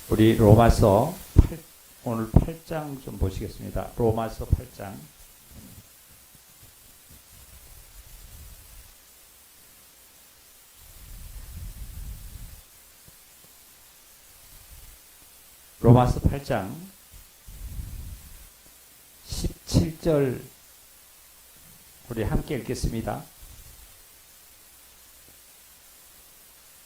우리 로마서 오늘 8장 좀 보시겠습니다. 로마서 8장. 로마서 8장 17절 우리 함께 읽겠습니다.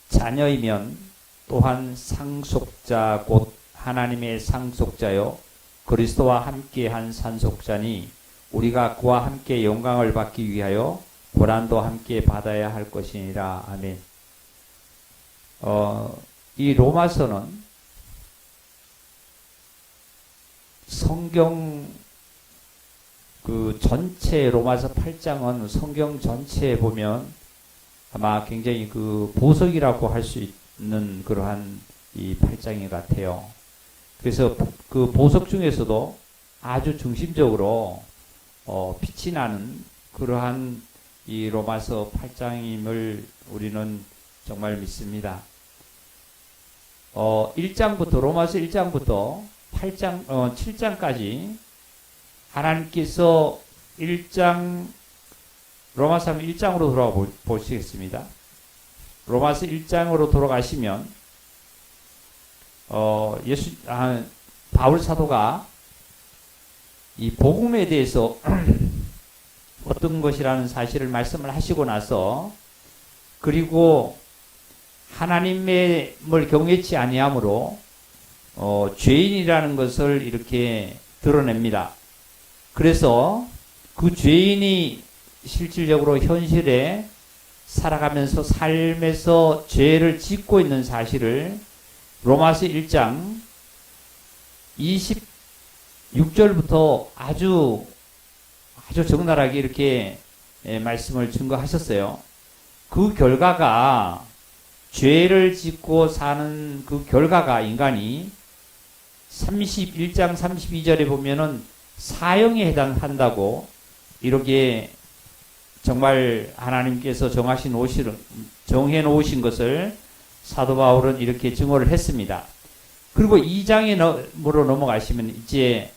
자녀이면 또한 상속자 곧 하나님의 상속자요 그리스도와 함께한 상속자니 우리가 그와 함께 영광을 받기 위하여 고난도 함께 받아야 할 것이니라. 아멘. 이 로마서는 성경 전체 로마서 8장은 성경 전체에 보면 아마 굉장히 보석이라고 할 수 있는 그러한 이 8장인 것 같아요. 그래서 그 보석 중에서도 아주 중심적으로 빛이 나는 그러한 이 로마서 8장임을 우리는 정말 믿습니다. 1장부터 로마서 1장부터 7장까지 하나님께서 1장 로마서 1장으로 돌아가 보시겠습니다. 로마서 1장으로 돌아가시면 바울 사도가 이 복음에 대해서 어떤 것이라는 사실을 말씀을 하시고 나서 그리고 하나님을 경외치 아니함으로 죄인이라는 것을 이렇게 드러냅니다. 그래서 그 죄인이 실질적으로 현실에 살아가면서 삶에서 죄를 짓고 있는 사실을 로마서 1장 26절부터 아주 적나라하게 이렇게 말씀을 증거하셨어요. 그 결과가 죄를 짓고 사는 그 결과가 인간이 31장 32절에 보면은 사형에 해당한다고 이렇게 정말 하나님께서 정해 놓으신 것을 사도 바울은 이렇게 증언을 했습니다. 그리고 2장으로 넘어가시면 이제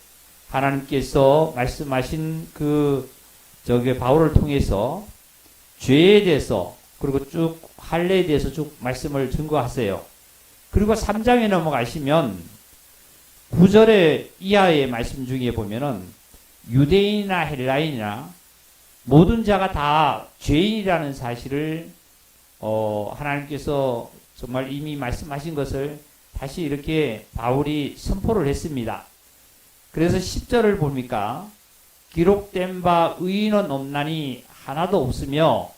하나님께서 말씀하신 바울을 통해서 죄에 대해서 그리고 쭉 할례에 대해서 쭉 말씀을 증거하세요. 그리고 3장에 넘어가시면 9절의 이하의 말씀 중에 보면은 유대인이나 헬라인이나 모든 자가 다 죄인이라는 사실을 하나님께서 정말 이미 말씀하신 것을 다시 이렇게 바울이 선포를 했습니다. 그래서 10절을 보니까 기록된 바 의인은 없나니 하나도 없으며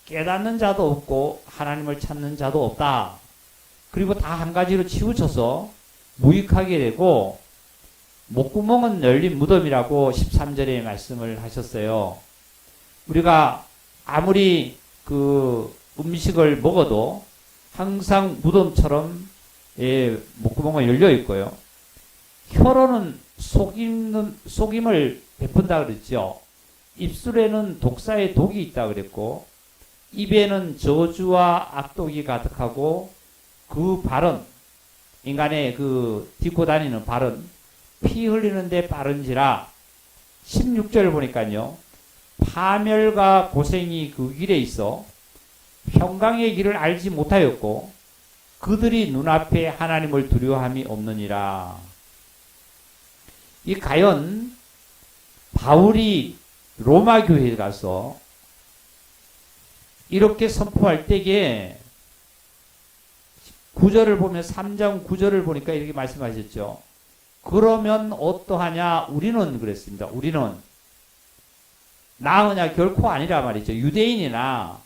깨닫는 자도 없고 하나님을 찾는 자도 없다. 그리고 다 한 가지로 치우쳐서 무익하게 되고 목구멍은 열린 무덤이라고 13절에 말씀을 하셨어요. 우리가 아무리 음식을 먹어도 항상 무덤처럼 목구멍은 열려 있고요. 혀로는 속임을 베푼다 그랬죠. 입술에는 독사의 독이 있다 그랬고 입에는 저주와 악독이 가득하고 그 발은 인간의 딛고 다니는 발은 피 흘리는데 빠른지라 16절 보니까요. 파멸과 고생이 그 길에 있어 평강의 길을 알지 못하였고 그들이 눈앞에 하나님을 두려워함이 없느니라. 이 과연 바울이 로마 교회에 가서 이렇게 선포할 때에 9절을 보면 3장 9절을 보니까 이렇게 말씀하셨죠. 그러면 어떠하냐? 우리는 그랬습니다. 우리는 나으냐? 결코 아니라 말이죠. 유대인이나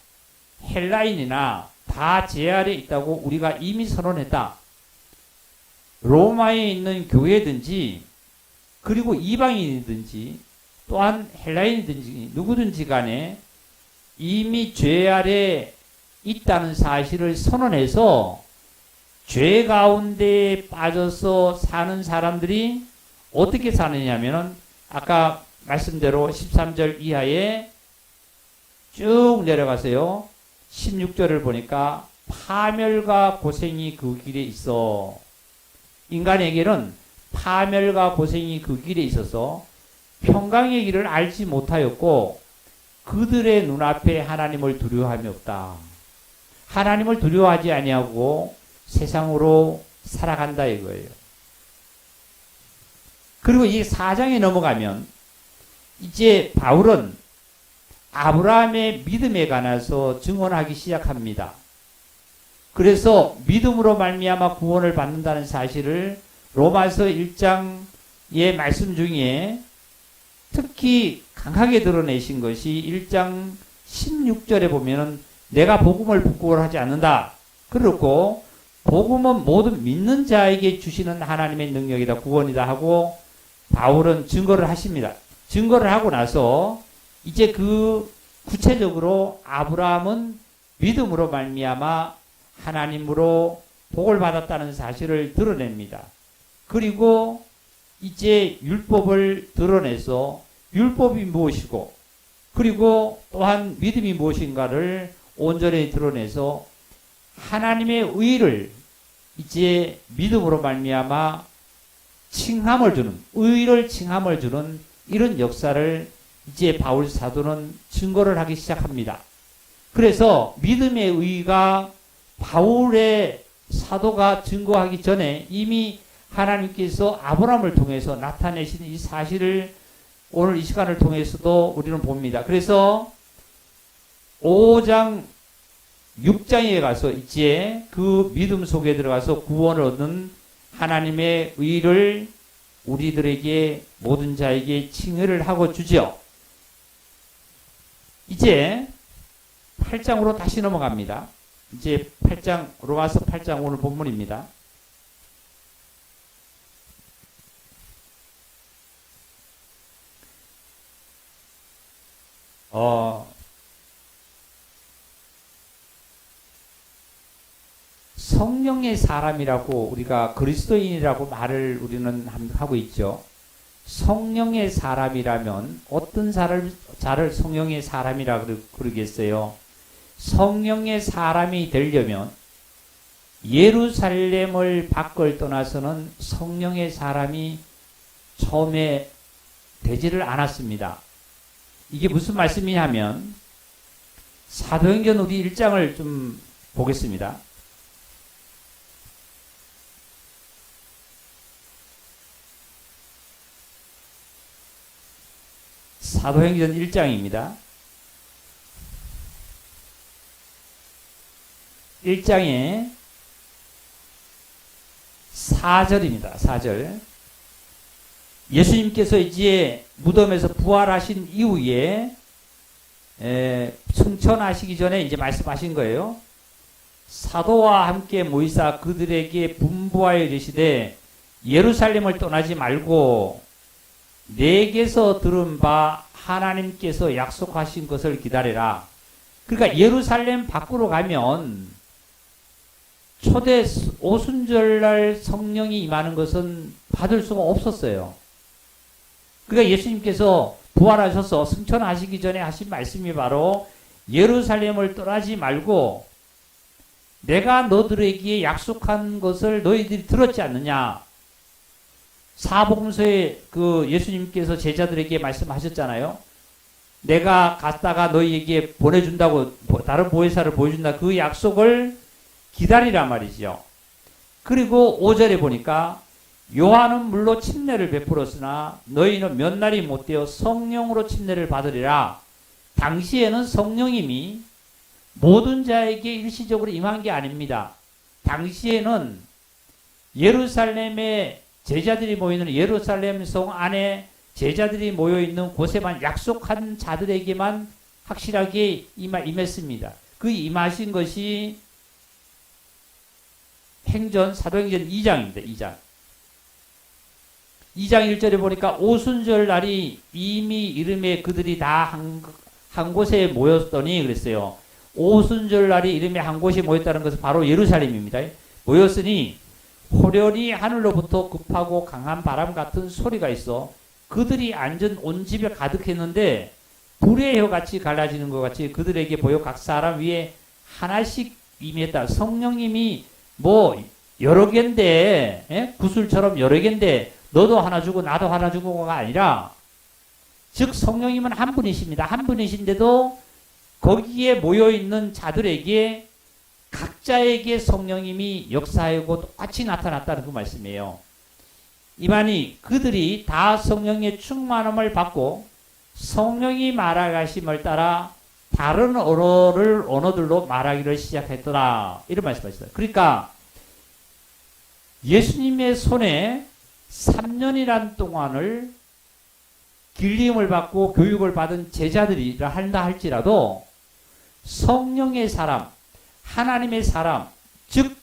헬라인이나 다 죄 아래 있다고 우리가 이미 선언했다. 로마에 있는 교회든지 그리고 이방인이든지 또한 헬라인이든지 누구든지 간에 이미 죄 아래 있다는 사실을 선언해서 죄 가운데 빠져서 사는 사람들이 어떻게 사느냐면은 아까 말씀대로 13절 이하에 쭉 내려가세요. 16절을 보니까 파멸과 고생이 그 길에 있어. 인간에게는 파멸과 고생이 그 길에 있어서 평강의 길을 알지 못하였고 그들의 눈앞에 하나님을 두려워함이 없다. 하나님을 두려워하지 아니하고 세상으로 살아간다 이거예요. 그리고 이 4장에 넘어가면 이제 바울은 아브라함의 믿음에 관해서 증언하기 시작합니다. 그래서 믿음으로 말미암아 구원을 받는다는 사실을 로마서 1장의 말씀 중에 특히 강하게 드러내신 것이 1장 16절에 보면은 내가 복음을 부끄러워하지 않는다. 그렇고 복음은 모든 믿는 자에게 주시는 하나님의 능력이다. 구원이다 하고 바울은 증거를 하십니다. 증거를 하고 나서 이제 그 구체적으로 아브라함은 믿음으로 말미암아 하나님으로 복을 받았다는 사실을 드러냅니다. 그리고 이제 율법을 드러내서 율법이 무엇이고 그리고 또한 믿음이 무엇인가를 온전히 드러내서 하나님의 의를 이제 믿음으로 말미암아 칭함을 주는 의를 칭함을 주는 이런 역사를 이제 바울 사도는 증거를 하기 시작합니다. 그래서 믿음의 의가 바울의 사도가 증거하기 전에 이미 하나님께서 아브라함을 통해서 나타내신 이 사실을 오늘 이 시간을 통해서도 우리는 봅니다. 그래서 5장 6장에 가서 이제 그 믿음 속에 들어가서 구원을 얻는 하나님의 의를 우리들에게 모든 자에게 칭의를 하고 주죠. 이제 8장으로 다시 넘어갑니다. 이제 8장 로마서 8장 오늘 본문입니다. 성령의 사람이라고 우리가 그리스도인이라고 말을 우리는 하고 있죠. 성령의 사람이라면 어떤 자를 성령의 사람이라 그러겠어요. 성령의 사람이 되려면 예루살렘을 밖을 떠나서는 성령의 사람이 처음에 되지를 않았습니다. 이게 무슨 말씀이냐면 사도행전 우리 1장을 좀 보겠습니다. 사도행전 1장입니다. 1장에 4절입니다. 4절. 예수님께서 이제 무덤에서 부활하신 이후에 승천하시기 전에 이제 말씀하신 거예요. 사도와 함께 모이사 그들에게 분부하여 이르시되 예루살렘을 떠나지 말고 내게서 들은 바 하나님께서 약속하신 것을 기다리라. 그러니까 예루살렘 밖으로 가면 초대 오순절날 성령이 임하는 것은 받을 수가 없었어요. 그러니까 예수님께서 부활하셔서 승천하시기 전에 하신 말씀이 바로 예루살렘을 떠나지 말고 내가 너들에게 약속한 것을 너희들이 들었지 않느냐. 사복음서에 그 예수님께서 제자들에게 말씀하셨잖아요. 내가 갔다가 너희에게 보내준다고 다른 보혜사를 보여준다. 그 약속을 기다리라 말이죠. 그리고 5절에 보니까 요한은 물로 침례를 베풀었으나 너희는 몇 날이 못되어 성령으로 침례를 받으리라. 당시에는 성령님이 모든 자에게 일시적으로 임한 게 아닙니다. 당시에는 예루살렘에 제자들이 모이는 예루살렘 성 안에 제자들이 모여있는 곳에만 약속한 자들에게만 확실하게 임했습니다. 그 임하신 것이 사도행전 2장입니다. 2장 1절에 보니까 오순절 날이 이미 이름에 그들이 다 한 곳에 모였더니 그랬어요. 오순절 날이 이름에 한 곳에 모였다는 것은 바로 예루살렘입니다. 모였으니 호련히 하늘로부터 급하고 강한 바람 같은 소리가 있어 그들이 앉은 온 집에 가득했는데 불의 혀같이 갈라지는 것 같이 그들에게 보여 각 사람 위에 하나씩 임했다. 성령님이 여러 개인데, 예? 구슬처럼 여러 개인데, 너도 하나 주고 나도 하나 주고가 아니라, 즉 성령님은 한 분이십니다. 한 분이신데도 거기에 모여있는 자들에게 각자에게 성령님이 역사하고 똑같이 나타났다는 그 말씀이에요. 이만희 그들이 다 성령의 충만함을 받고 성령이 말하심을 따라 다른 언어들로 말하기를 시작했더라. 이런 말씀하셨어요. 그러니까 예수님의 손에 3년이란 동안을 길림을 받고 교육을 받은 제자들이라 한다 할지라도 성령의 사람, 하나님의 사람, 즉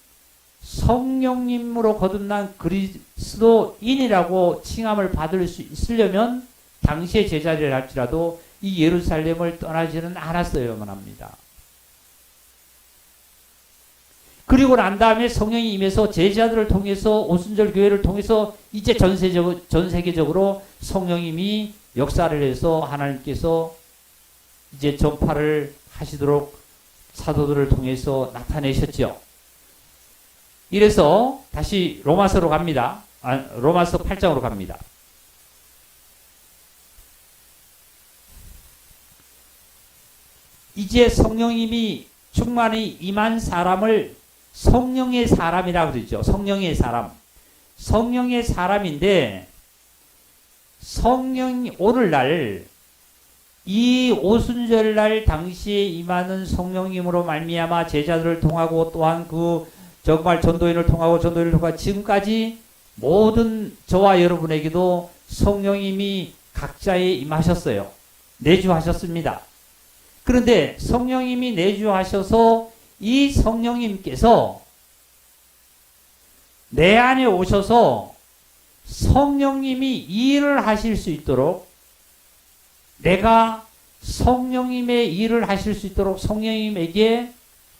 성령님으로 거듭난 그리스도인이라고 칭함을 받을 수 있으려면 당시의 제자들이라 할지라도 이 예루살렘을 떠나지는 않았어야만 합니다. 그리고 난 다음에 성령이 임해서 제자들을 통해서 오순절 교회를 통해서 이제 전 세계적으로 성령님이 역사를 해서 하나님께서 이제 전파를 하시도록 사도들을 통해서 나타내셨죠. 이래서 다시 로마서로 갑니다. 로마서 8장으로 갑니다. 이제 성령님이 충만히 임한 사람을 성령의 사람이라고 그러죠. 성령의 사람. 성령의 사람인데 성령이 오늘날 이 오순절날 당시에 임하는 성령님으로 말미암아 제자들을 통하고 또한 그 정말 전도인을 통하고 지금까지 모든 저와 여러분에게도 성령님이 각자에 임하셨어요. 내주하셨습니다. 그런데 성령님이 내주하셔서 이 성령님께서 내 안에 오셔서 성령님이 일을 하실 수 있도록 내가 성령님의 일을 하실 수 있도록 성령님에게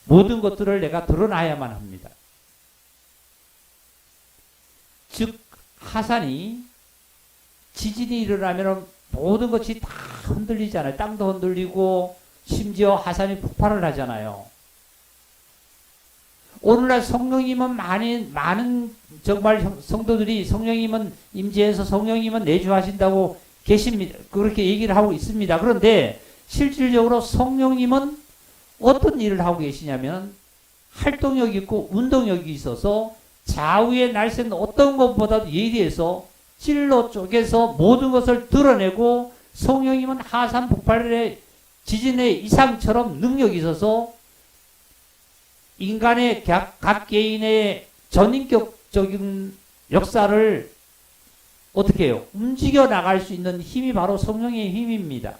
모든 것들을 내가 드러나야만 합니다. 즉 하산이 지진이 일어나면 모든 것이 다 흔들리잖아요. 땅도 흔들리고 심지어 하산이 폭발을 하잖아요. 오늘날 성령님은 많은 정말 성도들이 성령님은 임재해서 성령님은 내주하신다고 계십니다. 그렇게 얘기를 하고 있습니다. 그런데 실질적으로 성령님은 어떤 일을 하고 계시냐면 활동력이 있고 운동력이 있어서 좌우의 날쌘 어떤 것보다도 예리해서 찔러 쪼개서 모든 것을 드러내고 성령님은 하산 폭발의 지진의 이상처럼 능력이 있어서 인간의 각 개인의 전인격적인 역사를 어떻게 해요? 움직여 나갈 수 있는 힘이 바로 성령의 힘입니다.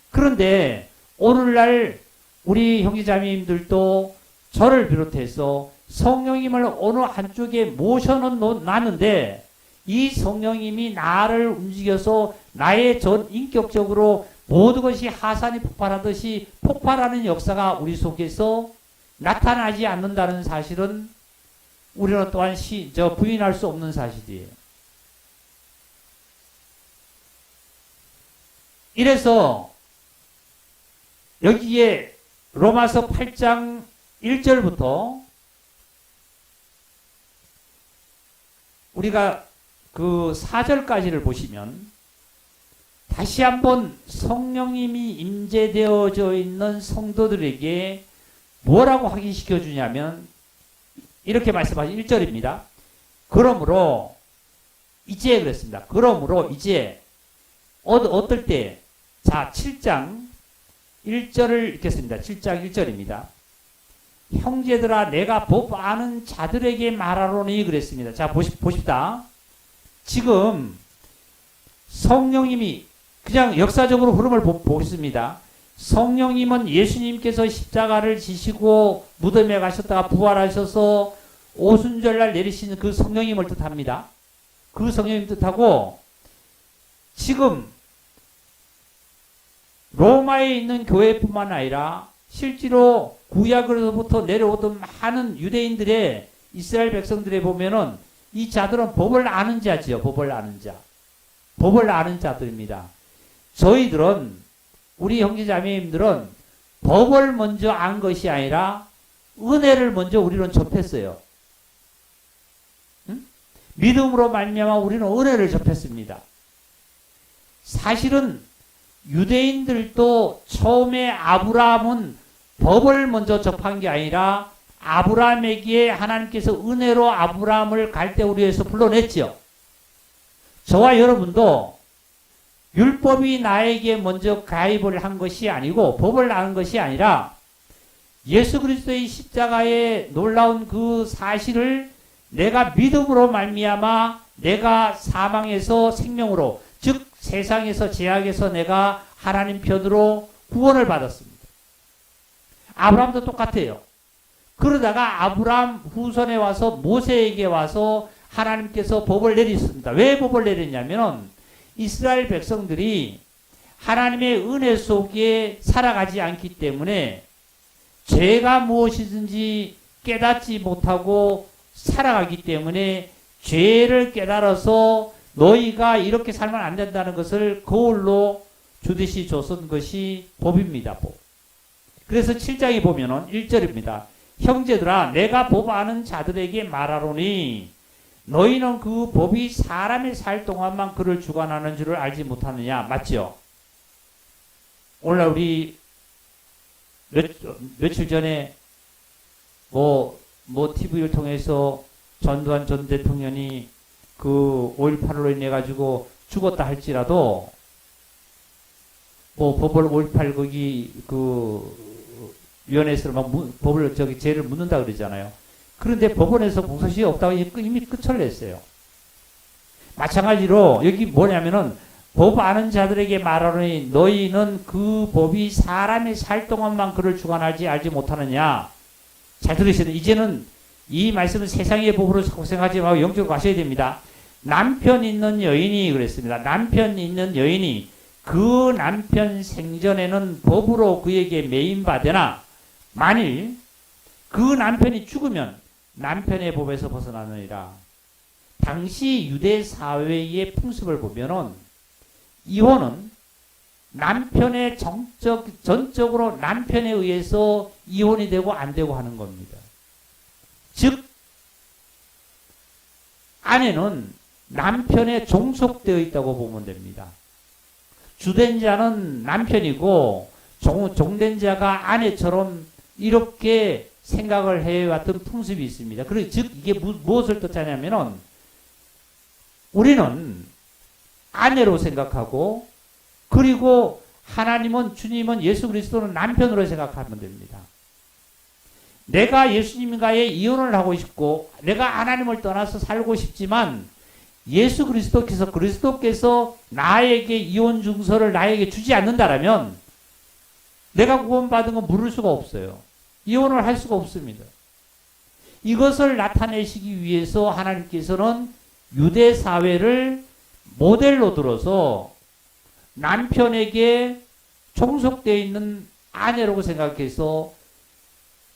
그런데 오늘날 우리 형제자매님들도 저를 비롯해서 성령님을 어느 한쪽에 모셔놨는데 이 성령님이 나를 움직여서 나의 전 인격적으로 모든 것이 하산이 폭발하듯이 폭발하는 역사가 우리 속에서 나타나지 않는다는 사실은 우리는 또한 부인할 수 없는 사실이에요. 이래서 여기에 로마서 8장 1절부터 우리가 그 4절까지를 보시면 다시 한번 성령님이 임재되어져 있는 성도들에게 뭐라고 확인시켜 주냐면 이렇게 말씀하신 1절입니다. 그러므로 이제 그랬습니다. 그러므로 이제 어떨 때 자 7장 1절을 읽겠습니다. 7장 1절입니다. 형제들아 내가 법 아는 자들에게 말하노니 그랬습니다. 자 보십시다. 지금 성령님이 그냥 역사적으로 흐름을 보겠습니다. 성령님은 예수님께서 십자가를 지시고 무덤에 가셨다가 부활하셔서 오순절날 내리시는 그 성령님을 뜻합니다. 그 성령님 뜻하고 지금 로마에 있는 교회뿐만 아니라 실제로 구약으로부터 내려오던 많은 유대인들의 이스라엘 백성들에 보면은 이 자들은 법을 아는 자지요. 법을 아는 자. 법을 아는 자들입니다. 저희들은 우리 형제자매님들은 법을 먼저 안 것이 아니라 은혜를 먼저 우리는 접했어요. 믿음으로 말미암아 우리는 은혜를 접했습니다. 사실은 유대인들도 처음에 아브라함은 법을 먼저 접한 게 아니라 아브라함에게 하나님께서 은혜로 아브라함을 갈대우리에서 불러냈죠. 저와 여러분도 율법이 나에게 먼저 가입을 한 것이 아니고 법을 낳은 것이 아니라 예수 그리스도의 십자가의 놀라운 그 사실을 내가 믿음으로 말미암아 내가 사망에서 생명으로, 즉 세상에서 죄악에서 내가 하나님 편으로 구원을 받았습니다. 아브라함도 똑같아요. 그러다가 아브라함 후손에 와서 모세에게 와서 하나님께서 법을 내리셨습니다. 왜 법을 내렸냐면 이스라엘 백성들이 하나님의 은혜 속에 살아가지 않기 때문에 죄가 무엇이든지 깨닫지 못하고 살아가기 때문에 죄를 깨달아서 너희가 이렇게 살면 안 된다는 것을 거울로 주듯이 줬던 것이 법입니다. 법. 그래서 7장에 보면은 1절입니다. 형제들아 내가 법 아는 자들에게 말하노니 너희는 그 법이 사람이 살 동안만 그를 주관하는 줄을 알지 못하느냐. 맞죠? 오늘 우리 며칠 전에 뭐 TV를 통해서 전두환 전 대통령이 그 5.18로 인해 가지고 죽었다 할지라도 뭐 법을 5.18 거기 그 위원회에서 막 법을 죄를 묻는다 그러잖아요. 그런데 법원에서 공소시효 없다고 이미 끝을 냈어요. 마찬가지로 여기 뭐냐면은 법 아는 자들에게 말하노니 너희는 그 법이 사람이 살 동안만 그를 주관하지 알지 못하느냐. 잘 들으시는 이제는 이 말씀은 세상의 법으로 자꾸 생각하지 말고 영적으로 가셔야 됩니다. 남편 있는 여인이 그랬습니다. 남편 있는 여인이 그 남편 생전에는 법으로 그에게 매인받으나 만일 그 남편이 죽으면 남편의 법에서 벗어나느니라. 당시 유대 사회의 풍습을 보면은 이혼은 남편의 전적으로 남편에 의해서 이혼이 되고 안 되고 하는 겁니다. 즉 아내는 남편에 종속되어 있다고 보면 됩니다. 주된 자는 남편이고 종된 자가 아내처럼 이렇게 생각을 해왔던 풍습이 있습니다. 그래서 즉 이게 무엇을 뜻하냐면은 우리는 아내로 생각하고 그리고 하나님은 주님은 예수 그리스도는 남편으로 생각하면 됩니다. 내가 예수님과의 이혼을 하고 싶고 내가 하나님을 떠나서 살고 싶지만 예수 그리스도께서 나에게 이혼 증서를 나에게 주지 않는다라면 내가 구원받은 건 물을 수가 없어요. 이혼을 할 수가 없습니다. 이것을 나타내시기 위해서 하나님께서는 유대 사회를 모델로 들어서 남편에게 종속되어 있는 아내라고 생각해서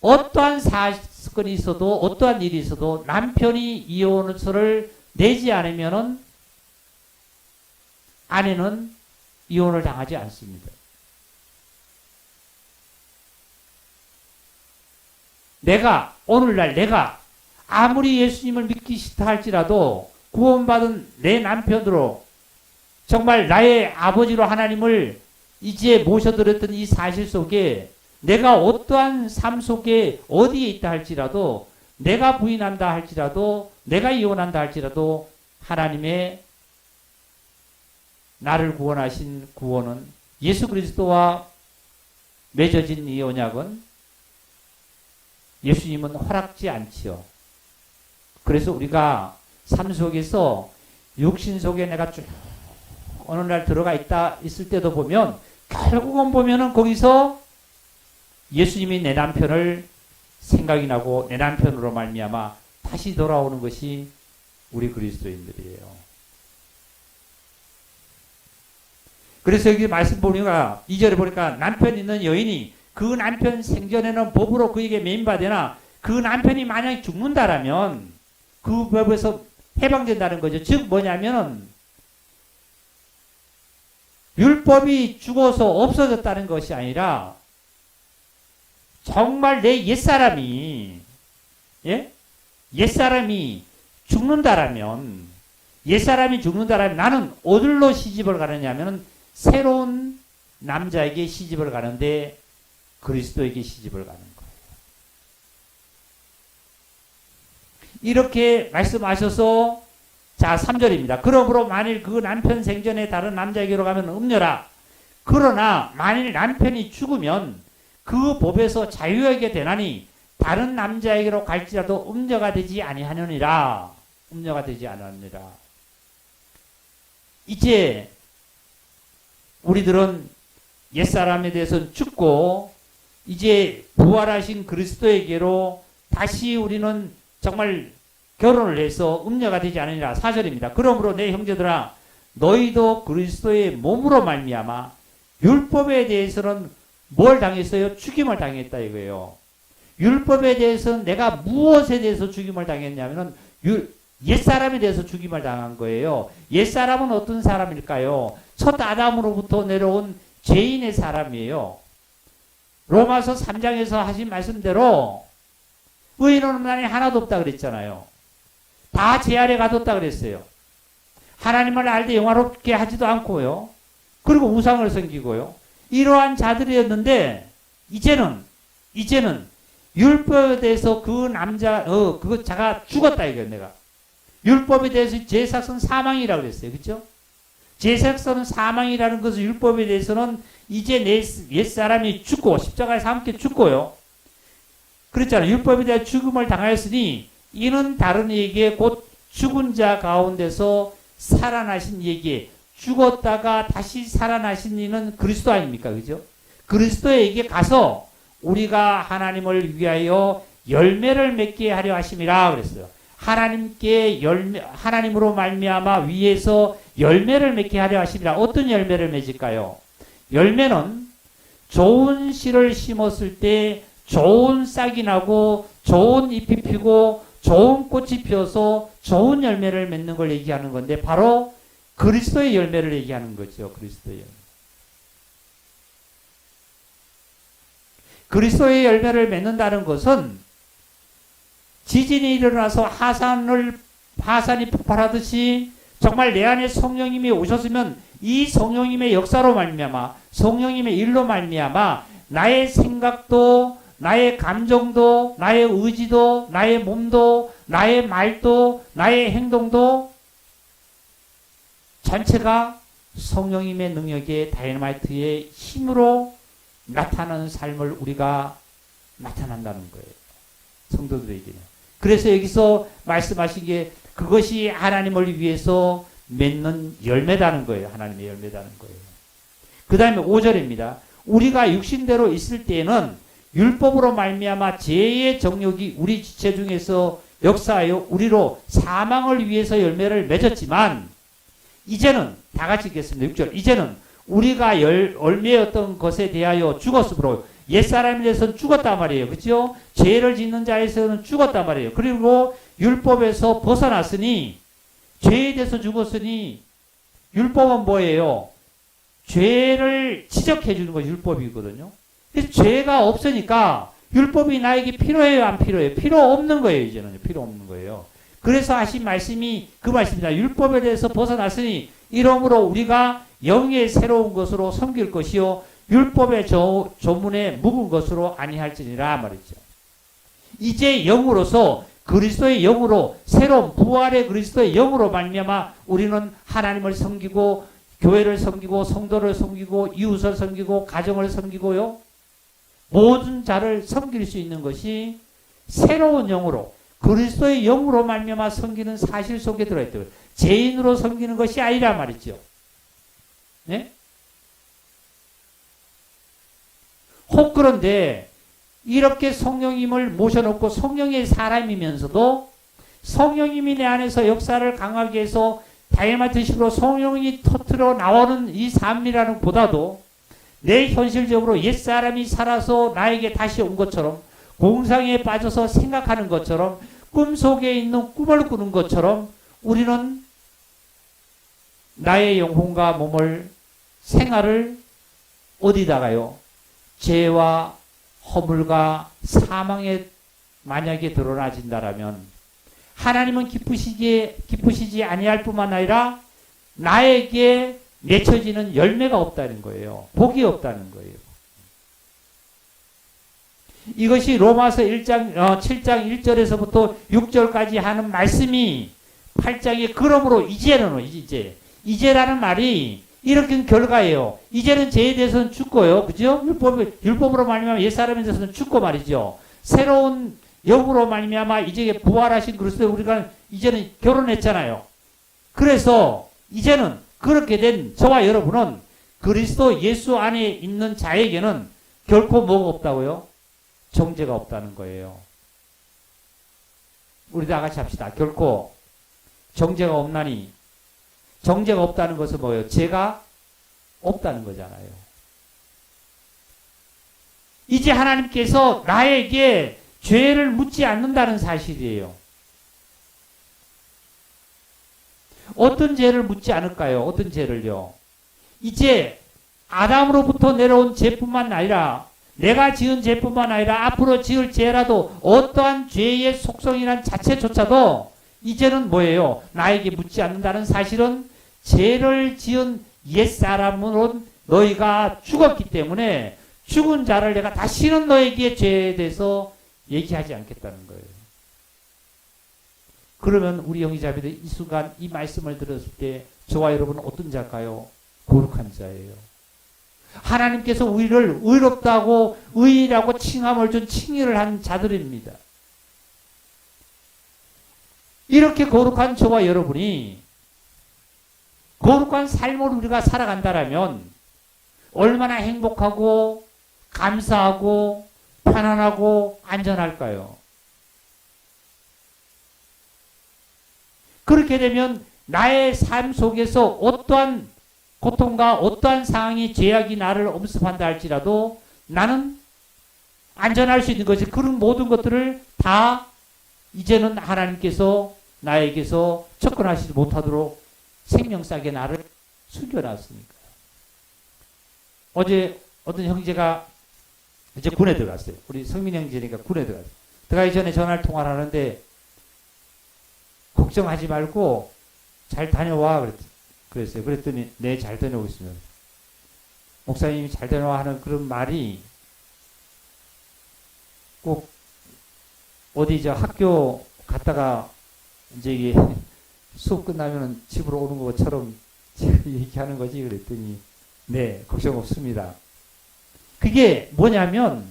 어떠한 사건이 있어도 어떠한 일이 있어도 남편이 이혼서를 내지 않으면은 아내는 이혼을 당하지 않습니다. 오늘날 내가 아무리 예수님을 믿기 싫다 할지라도 구원받은 내 남편으로 정말 나의 아버지로 하나님을 이제 모셔드렸던 이 사실 속에 내가 어떠한 삶 속에 어디에 있다 할지라도 내가 부인한다 할지라도 내가 이혼한다 할지라도 하나님의 나를 구원하신 구원은 예수 그리스도와 맺어진 이 언약은 예수님은 허락지 않지요. 그래서 우리가 삶 속에서 육신 속에 내가 쭉 어느 날 들어가 있을 때도 보면 결국은 보면은 거기서 예수님이 내 남편을 생각이 나고 내 남편으로 말미암아 다시 돌아오는 것이 우리 그리스도인들이에요. 그래서 여기 말씀 보니까 2절에 보니까 남편 있는 여인이 그 남편 생전에는 법으로 그에게 매인받으나 그 남편이 만약에 죽는다라면 그 법에서 해방된다는 거죠. 즉 뭐냐면은 율법이 죽어서 없어졌다는 것이 아니라 정말 내 옛사람이 옛사람이 죽는다라면, 옛사람이 죽는다라면 나는 어디로 시집을 가느냐면 새로운 남자에게 시집을 가는데 그리스도에게 시집을 가는 거예요. 이렇게 말씀하셔서 자 3절입니다. 그러므로 만일 그 남편 생전에 다른 남자에게로 가면 음녀라. 그러나 만일 남편이 죽으면 그 법에서 자유하게 되나니 다른 남자에게로 갈지라도 음녀가 되지 아니하느니라. 음녀가 되지 않으니라. 이제 우리들은 옛사람에 대해서는 죽고 이제 부활하신 그리스도에게로 다시 우리는 정말 결혼을 해서 음녀가 되지 않으니라. 4절입니다. 그러므로 내 형제들아 너희도 그리스도의 몸으로 말미암아 율법에 대해서는 뭘 당했어요? 죽임을 당했다 이거예요. 율법에 대해서는 내가 무엇에 대해서 죽임을 당했냐면은 옛사람에 대해서 죽임을 당한 거예요. 옛사람은 어떤 사람일까요? 첫 아담으로부터 내려온 죄인의 사람이에요. 로마서 3장에서 하신 말씀대로 의인은 없나니 하나도 없다 그랬잖아요. 다 죄 아래 가뒀다 그랬어요. 하나님을 알되 영화롭게 하지도 않고요. 그리고 우상을 섬기고요. 이러한 자들이었는데 이제는 율법에 대해서 그 자가 죽었다 이거예요. 내가 율법에 대해서 죄삭은 사망이라고 그랬어요. 그렇죠? 죄삭은 사망이라는 것은 율법에 대해서는 이제 내 옛사람이 죽고 십자가에서 함께 죽고요. 그랬잖아요. 율법에 대한 죽음을 당하였으니 이는 다른 이에게 곧 죽은 자 가운데서 살아나신 이에게 죽었다가 다시 살아나신 이는 그리스도 아닙니까? 그죠? 그리스도에게 가서 우리가 하나님을 위하여 열매를 맺게 하려 하심이라 그랬어요. 하나님으로 말미암아 위에서 열매를 맺게 하려 하심이라. 어떤 열매를 맺을까요? 열매는 좋은 씨를 심었을 때 좋은 싹이 나고 좋은 잎이 피고 좋은 꽃이 피어서 좋은 열매를 맺는 걸 얘기하는 건데 바로 그리스도의 열매를 얘기하는 거죠. 그리스도의 열매. 그리스도의 열매를 맺는다는 것은 지진이 일어나서 하산이 폭발하듯이 정말 내 안에 성령님이 오셨으면 이 성령님의 역사로 말미암아 성령님의 일로 말미암아 나의 생각도 나의 감정도 나의 의지도 나의 몸도 나의 말도 나의 행동도 전체가 성령님의 능력의 다이너마이트의 힘으로 나타나는 삶을 우리가 나타난다는 거예요. 성도들에게는. 그래서 여기서 말씀하신 게 그것이 하나님을 위해서 맺는 열매다는 거예요. 하나님의 열매다는 거예요. 그 다음에 5절입니다. 우리가 육신대로 있을 때에는 율법으로 말미암아 죄의 정욕이 우리 지체 중에서 역사하여 우리로 사망을 위해서 열매를 맺었지만 이제는 다 같이 읽겠습니다. 6절. 이제는 우리가 열매였던 것에 대하여 죽었으므로 옛사람에 대해서는 죽었단 말이에요. 그렇죠? 죄를 짓는 자에서는 죽었단 말이에요. 그리고 율법에서 벗어났으니 죄에 대해서 죽었으니 율법은 뭐예요? 죄를 지적해 주는 것이 율법이거든요. 그래서 죄가 없으니까 율법이 나에게 필요해요? 안 필요해요? 필요 없는 거예요. 이제는 필요 없는 거예요. 그래서 하신 말씀이 그 말씀입니다. 율법에 대해서 벗어났으니 이러므로 우리가 영의 새로운 것으로 섬길 것이요 율법의 조문에 묵은 것으로 아니할지니라 말이죠. 이제 영으로서 그리스도의 영으로 새로운 부활의 그리스도의 영으로 말미암아 우리는 하나님을 섬기고 교회를 섬기고 성도를 섬기고 이웃을 섬기고 가정을 섬기고요. 모든 자를 섬길 수 있는 것이 새로운 영으로 그리스도의 영으로 말미암아 섬기는 사실 속에 들어있대요. 죄인으로 섬기는 것이 아니라 말이죠. 네? 혹 그런데 이렇게 성령님을 모셔놓고 성령의 사람이면서도 성령님이 내 안에서 역사를 강하게 해서 다이너마이트식으로 성령이 터뜨려 나오는 이 삶이라는 보다도 내 현실적으로 옛사람이 살아서 나에게 다시 온 것처럼 공상에 빠져서 생각하는 것처럼 꿈속에 있는 꿈을 꾸는 것처럼 우리는 나의 영혼과 몸을 생활을 어디다가요? 죄와 허물과 사망에 만약에 드러나진다라면 하나님은 기쁘시지 아니할 뿐만 아니라 나에게 맺혀지는 열매가 없다는 거예요. 복이 없다는 거예요. 이것이 로마서 7장 1절에서부터 6절까지 하는 말씀이 8장에 그러므로 이제라는 말이 이렇게 결과예요. 이제는 죄에 대해서는 죽고요. 그죠? 율법으로 말미암아 옛사람에 대해서는 죽고 말이죠. 새로운 영으로 말미암아 이제 부활하신 그리스도 우리가 이제는 결혼했잖아요. 그래서 이제는 그렇게 된 저와 여러분은 그리스도 예수 안에 있는 자에게는 결코 뭐가 없다고요? 정죄가 없다는 거예요. 우리 다 같이 합시다. 결코 정죄가 없나니. 정죄가 없다는 것은 뭐예요? 죄가 없다는 거잖아요. 이제 하나님께서 나에게 죄를 묻지 않는다는 사실이에요. 어떤 죄를 묻지 않을까요? 어떤 죄를요? 이제 아담으로부터 내려온 죄뿐만 아니라 내가 지은 죄뿐만 아니라 앞으로 지을 죄라도 어떠한 죄의 속성이란 자체조차도 이제는 뭐예요? 나에게 묻지 않는다는 사실은 죄를 지은 옛사람으로 너희가 죽었기 때문에 죽은 자를 내가 다시는 너에게 죄에 대해서 얘기하지 않겠다는 거예요. 그러면 우리 형제자매들 이 순간 이 말씀을 들었을 때 저와 여러분은 어떤 자일까요? 거룩한 자예요. 하나님께서 우리를 의롭다고 의라고 칭함을 준 칭의를 한 자들입니다. 이렇게 거룩한 저와 여러분이 거룩한 삶을 우리가 살아간다라면 얼마나 행복하고 감사하고 편안하고 안전할까요? 그렇게 되면 나의 삶 속에서 어떠한 고통과 어떠한 상황이 죄악이 나를 엄습한다 할지라도 나는 안전할 수 있는 것이 그런 모든 것들을 다 이제는 하나님께서 나에게서 접근하시지 못하도록 생명싸게 나를 숨겨놨으니까. 어제 어떤 형제가 이제 군에 들어갔어요. 우리 성민 형제니까 군에 들어갔어요. 들어가기 전에 전화를 통화를 하는데 걱정하지 말고 잘 다녀와 그랬어요. 그랬더니 네, 잘 다녀오고 있으면 목사님이 잘 다녀와 하는 그런 말이 꼭 어디 저 학교 갔다가 이제 이게 수업 끝나면 집으로 오는 것처럼 얘기하는 거지. 그랬더니 네, 걱정 없습니다. 그게 뭐냐면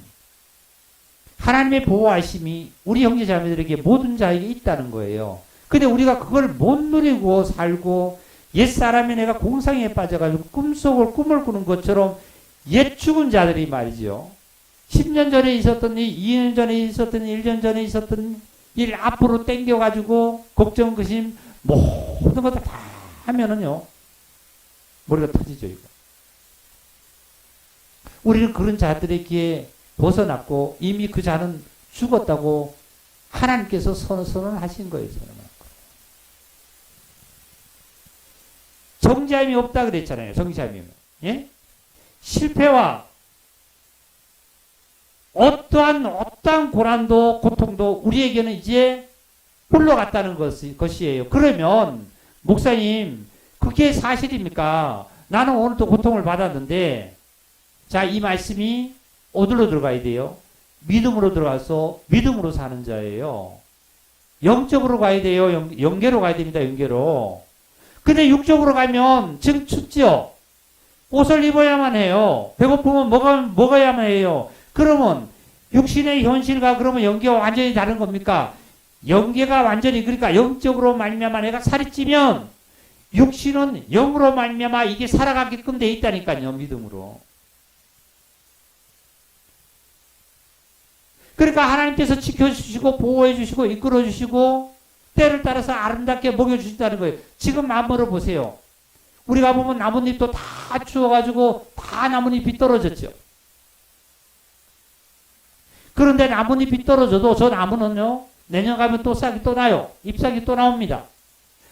하나님의 보호하심이 우리 형제자매들에게 모든 자에게 있다는 거예요. 근데 우리가 그걸 못 누리고 살고 옛사람의 내가 공상에 빠져가지고 꿈을 꾸는 것처럼 옛 죽은 자들이 말이죠. 10년 전에 있었던 일, 2년 전에 있었던 일, 1년 전에 있었던 일 앞으로 땡겨가지고 걱정, 근심 모든 것들 다 하면은요 머리가 터지죠. 이거. 우리는 그런 자들에게 벗어났고 이미 그 자는 죽었다고 하나님께서 선언하신 거예요. 정죄함이 없다 그랬잖아요. 정죄함이. 예? 실패와 어떠한 고난도 고통도 우리에게는 이제 흘러갔다는 것이에요. 그러면 목사님 그게 사실입니까? 나는 오늘도 고통을 받았는데 자, 이 말씀이 어디로 들어가야 돼요? 믿음으로 들어가서 믿음으로 사는 자예요. 영적으로 가야 돼요. 영계로 가야 됩니다. 영계로. 근데 육적으로 가면 지금 춥죠? 옷을 입어야만 해요. 배고프면 먹어야만 해요. 그러면 육신의 현실과 그러면 영계와 완전히 다른 겁니까? 영계가 완전히 그러니까 영적으로 말미암아 내가 살이 찌면 육신은 영으로 말미암아 이게 살아가게끔 돼 있다니까요. 믿음으로. 그러니까 하나님께서 지켜주시고 보호해주시고 이끌어주시고 때를 따라서 아름답게 먹여주신다는 거예요. 지금 마음으로 보세요. 우리가 보면 나뭇잎도 다 추워가지고 다 나뭇잎이 떨어졌죠. 그런데 나뭇잎이 떨어져도 저 나무는요 내년 가면 또 싹이 또 나요. 잎싹이 또 나옵니다.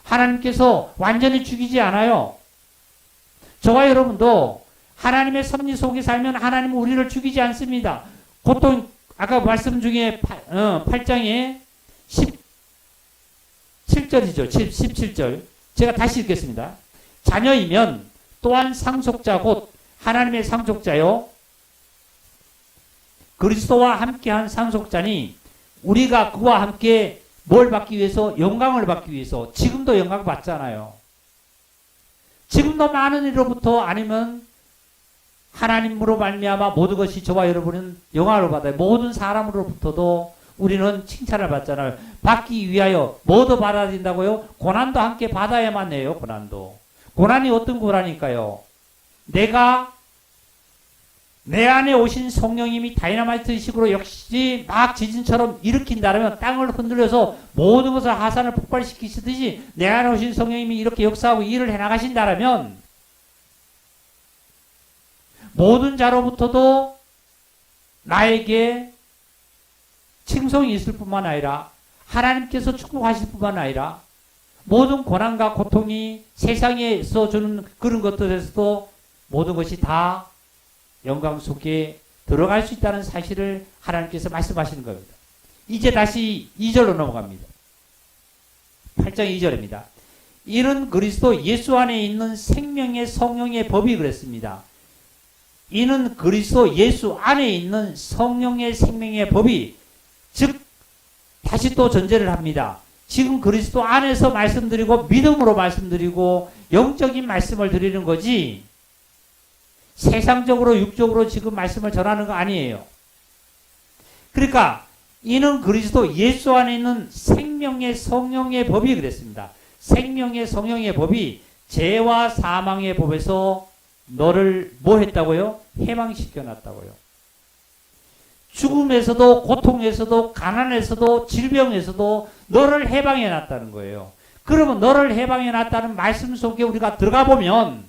하나님께서 완전히 죽이지 않아요. 저와 여러분도 하나님의 섭리 속에 살면 하나님은 우리를 죽이지 않습니다. 고통 아까 말씀 중에 8장에 7절이죠. 17절. 제가 다시 읽겠습니다. 자녀이면 또한 상속자 곧 하나님의 상속자요 그리스도와 함께한 상속자니 우리가 그와 함께 뭘 받기 위해서? 영광을 받기 위해서. 지금도 영광 받잖아요. 지금도 많은 이로부터 아니면 하나님으로 말미암아 모든 것이 저와 여러분은 영광을 받아요. 모든 사람으로부터도 우리는 칭찬을 받잖아요. 받기 위하여 뭐도 받아야 된다고요? 고난도 함께 받아야만 해요. 고난도. 고난이 어떤 고난일까요? 내가 내 안에 오신 성령님이 다이너마이트 식으로 역시 막 지진처럼 일으킨다면 땅을 흔들려서 모든 것을 하산을 폭발시키시듯이 내 안에 오신 성령님이 이렇게 역사하고 일을 해나가신다면 모든 자로부터도 나에게 칭송이 있을 뿐만 아니라 하나님께서 축복하실 뿐만 아니라 모든 고난과 고통이 세상에서 주는 그런 것들에서도 모든 것이 다 영광 속에 들어갈 수 있다는 사실을 하나님께서 말씀하시는 겁니다. 이제 다시 2절로 넘어갑니다. 8장 2절입니다. 이는 그리스도 예수 안에 있는 생명의 성령의 법이 그랬습니다. 이는 그리스도 예수 안에 있는 성령의 생명의 법이 즉 다시 또 전제를 합니다. 지금 그리스도 안에서 말씀드리고 믿음으로 말씀드리고 영적인 말씀을 드리는 거지 세상적으로 육적으로 지금 말씀을 전하는 거 아니에요. 그러니까 이는 그리스도 예수 안에 있는 생명의 성령의 법이 그랬습니다. 생명의 성령의 법이 죄와 사망의 법에서 너를 뭐 했다고요? 해방시켜 놨다고요. 죽음에서도 고통에서도 가난에서도 질병에서도 너를 해방해 놨다는 거예요. 그러면 너를 해방해 놨다는 말씀 속에 우리가 들어가 보면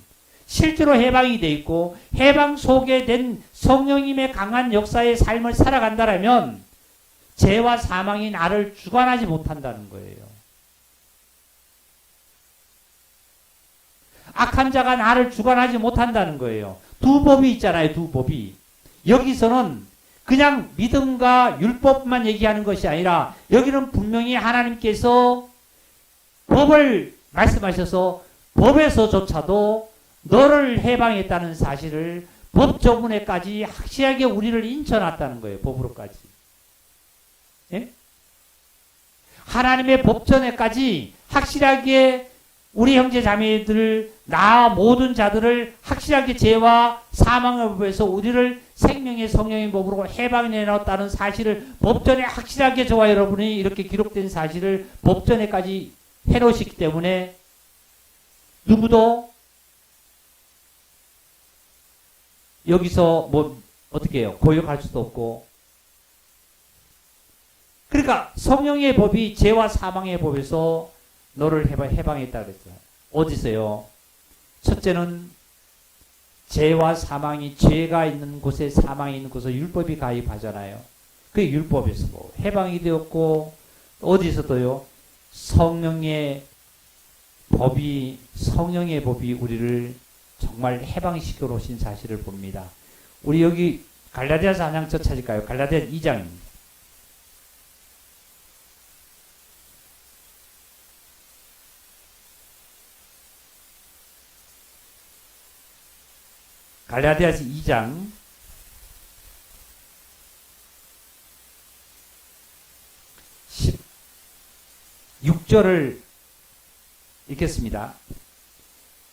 실제로 해방이 돼 있고 해방 속에 된 성령님의 강한 역사의 삶을 살아간다면 죄와 사망이 나를 주관하지 못한다는 거예요. 악한 자가 나를 주관하지 못한다는 거예요. 두 법이 있잖아요. 두 법이. 여기서는 그냥 믿음과 율법만 얘기하는 것이 아니라 여기는 분명히 하나님께서 법을 말씀하셔서 법에서조차도 너를 해방했다는 사실을 법조문에까지 확실하게 우리를 인쳐놨다는 거예요. 법으로까지. 예? 하나님의 법전에까지 확실하게 우리 형제 자매들 나 모든 자들을 확실하게 죄와 사망의 법에서 우리를 생명의 성령의 법으로 해방해 놨다는 사실을 법전에 확실하게 저와 여러분이 이렇게 기록된 사실을 법전에까지 해놓으시기 때문에 누구도 여기서 뭐 어떻게 해요? 고역할 수도 없고. 그러니까 성령의 법이 죄와 사망의 법에서 너를 해방했다 그랬죠. 어디서요? 첫째는 죄와 사망이 죄가 있는 곳에 사망이 있는 곳에 율법이 가입하잖아요. 그게 율법에서 뭐 해방이 되었고 어디서도요? 성령의 법이 우리를 정말 해방시켜 놓으신 사실을 봅니다. 우리 여기 갈라디아서 한 장 더 찾을까요? 갈라디아 2장입니다. 갈라디아서 2장 16절을 읽겠습니다.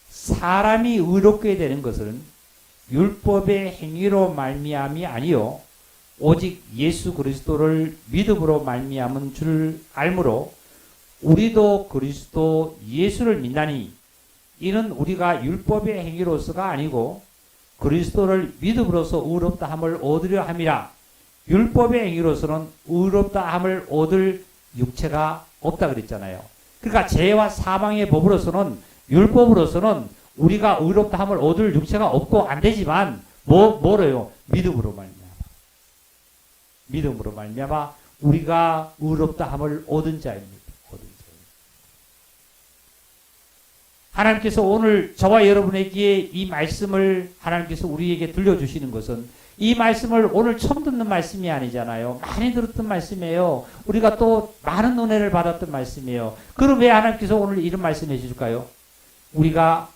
사람이 의롭게 되는 것은 율법의 행위로 말미암이 아니요 오직 예수 그리스도를 믿음으로 말미암은 줄 알므로 우리도 그리스도 예수를 믿나니 이는 우리가 율법의 행위로서가 아니고 그리스도를 믿음으로써 의롭다 함을 얻으려 함이라. 율법의 행위로서는 의롭다 함을 얻을 육체가 없다 그랬잖아요. 그러니까 죄와 사망의 법으로서는 율법으로서는 우리가 의롭다 함을 얻을 육체가 없고 안 되지만 뭐래요? 믿음으로 말미암아. 믿음으로 말미암아 우리가 의롭다 함을 얻은 자입니다. 얻은 자. 하나님께서 오늘 저와 여러분에게 이 말씀을 하나님께서 우리에게 들려주시는 것은 이 말씀을 오늘 처음 듣는 말씀이 아니잖아요. 많이 들었던 말씀이에요. 우리가 또 많은 은혜를 받았던 말씀이에요. 그럼 왜 하나님께서 오늘 이런 말씀 해주실까요? 우리가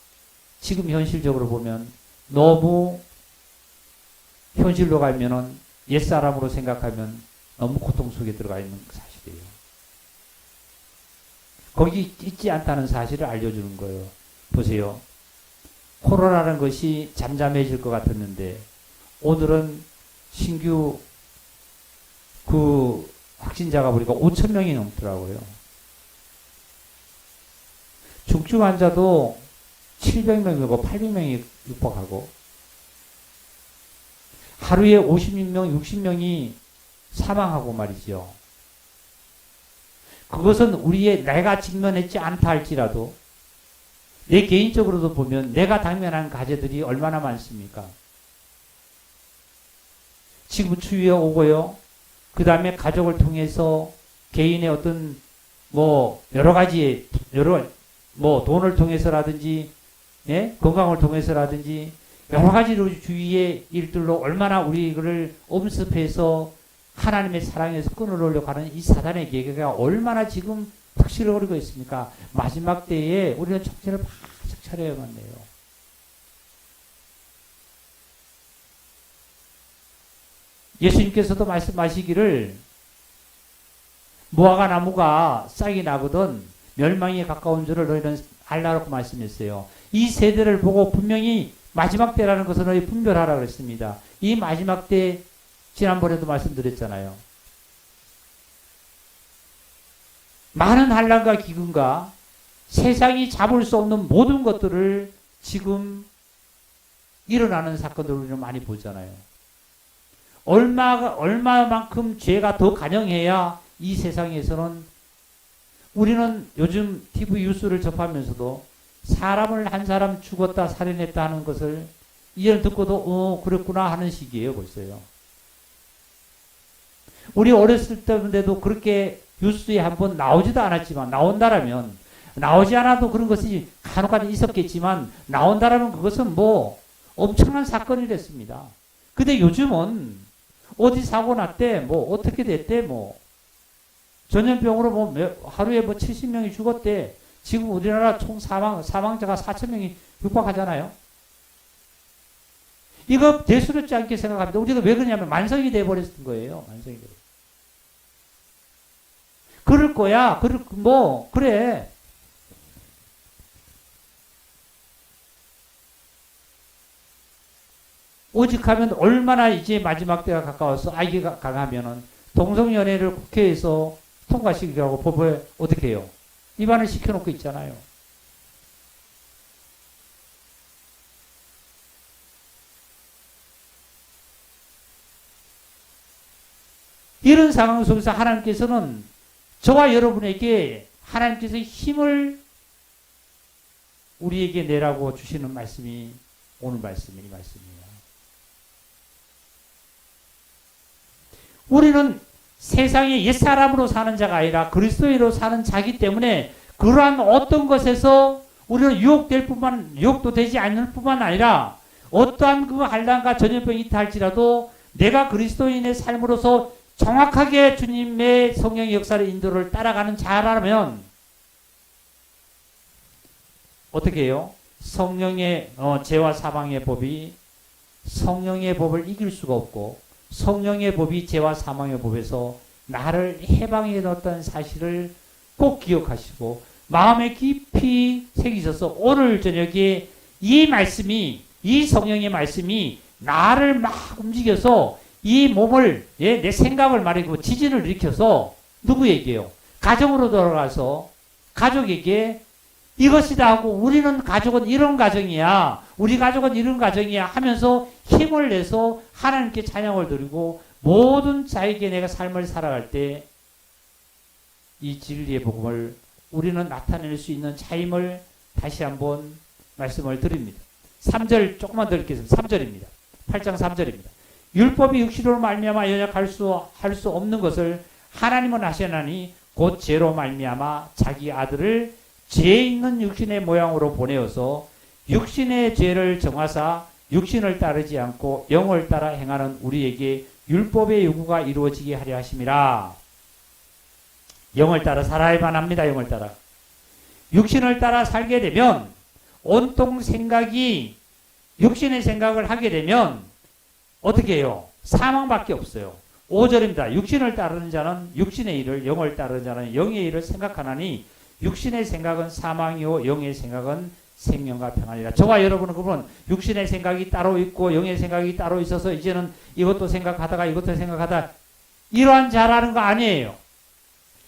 지금 현실적으로 보면 너무 현실로 가면은 옛사람으로 생각하면 너무 고통 속에 들어가 있는 사실이에요. 거기 있지 않다는 사실을 알려주는 거예요. 보세요. 코로나라는 것이 잠잠해질 것 같았는데 오늘은 신규 그 확진자가 보니까 5천 명이 넘더라고요. 중증 환자도 700명이고 800명이 육박하고 하루에 56명, 60명이 사망하고 말이죠. 그것은 우리의 내가 직면했지 않다 할지라도 내 개인적으로도 보면 내가 당면한 가제들이 얼마나 많습니까? 지금 추위에 오고요. 그 다음에 가족을 통해서 개인의 어떤 여러 가지 돈을 통해서라든지 예? 건강을 통해서라든지 여러 가지로 주위의 일들로 얼마나 우리를 엄습해서 하나님의 사랑에서 끊어놓으려고 하는 이 사단의 계획가 얼마나 지금 득실을 거리고 있습니까? 마지막 때에 우리는 정신을 바짝 차려야만 해요. 예수님께서도 말씀하시기를 무화과 나무가 싹이 나거든 멸망에 가까운 줄을 너희는 알라고 말씀했어요. 이 세대를 보고 분명히 마지막 때라는 것을 너희 분별하라 그랬습니다. 이 마지막 때 지난번에도 말씀드렸잖아요. 많은 환난과 기근과 세상이 잡을 수 없는 모든 것들을 지금 일어나는 사건들을 우리는 많이 보잖아요. 얼마만큼 죄가 더 간영해야 이 세상에서는 우리는 요즘 TV 뉴스를 접하면서도 사람을 한 사람 죽었다 살인했다 하는 것을 이제는 듣고도 그랬구나 하는 시기예요 벌써요. 우리 어렸을 때인데도 그렇게 뉴스에 한번 나오지도 않았지만 나온다라면 나오지 않아도 그런 것이 간혹가다 있었겠지만 나온다라면 그것은 엄청난 사건이 됐습니다. 근데 요즘은 어디 사고 났대 어떻게 됐대 전염병으로 하루에 70명이 죽었대. 지금 우리나라 총 사망자가 4,000명이 육박하잖아요. 이거 대수롭지 않게 생각합니다. 우리가 왜 그러냐면 만성이 돼버렸던 거예요. 만성이 돼. 그럴 거야. 그래. 오직하면 얼마나 이제 마지막 때가 가까워서 아기가 강하면은 동성연애를 국회에서 통과시키라고 법에 어떻게 해요? 위반을 시켜놓고 있잖아요. 이런 상황 속에서 하나님께서는 저와 여러분에게 하나님께서 힘을 우리에게 내라고 주시는 말씀이 오늘 말씀이에요. 우리는 세상의 옛사람으로 사는 자가 아니라 그리스도인으로 사는 자기 때문에 그러한 어떤 것에서 우리는 유혹도 되지 않을 뿐만 아니라 어떠한 그 환난과 전염병이 있다 할지라도 내가 그리스도인의 삶으로서 정확하게 주님의 성령의 역사를 인도를 따라가는 자라면 어떻게 해요? 성령의 죄와 사망의 법이 성령의 법을 이길 수가 없고 성령의 법이 죄와 사망의 법에서 나를 해방해 넣었다는 사실을 꼭 기억하시고 마음에 깊이 새기셔서 오늘 저녁에 이 성령의 말씀이 나를 막 움직여서 이 몸을 내 생각을 말이고 지진을 일으켜서 누구에게요? 가정으로 돌아가서 가족에게 이것이다 하고 우리는 가족은 이런 가정이야. 우리 가족은 이런 가정이야 하면서 힘을 내서 하나님께 찬양을 드리고 모든 자에게 내가 삶을 살아갈 때 이 진리의 복음을 우리는 나타낼 수 있는 자임을 다시 한번 말씀을 드립니다. 3절 조금만 더 읽겠습니다. 3절입니다. 8장 3절입니다. 율법이 육신으로 말미암아 연약할 수 없는 것을 하나님은 하시나니 곧 죄로 말미암아 자기 아들을 죄 있는 육신의 모양으로 보내어서 육신의 죄를 정하사 육신을 따르지 않고 영을 따라 행하는 우리에게 율법의 요구가 이루어지게 하려 하심이라. 영을 따라 살아야만 합니다. 영을 따라. 육신을 따라 살게 되면 온통 생각이 육신의 생각을 하게 되면 어떻게 해요? 사망밖에 없어요. 5절입니다. 육신을 따르는 자는 육신의 일을, 영을 따르는 자는 영의 일을 생각하나니 육신의 생각은 사망이요 영의 생각은 생명과 평안이라. 저와 여러분은 그분 육신의 생각이 따로 있고 영의 생각이 따로 있어서 이제는 이것도 생각하다가 이것도 생각하다 이러한 자라는 거 아니에요.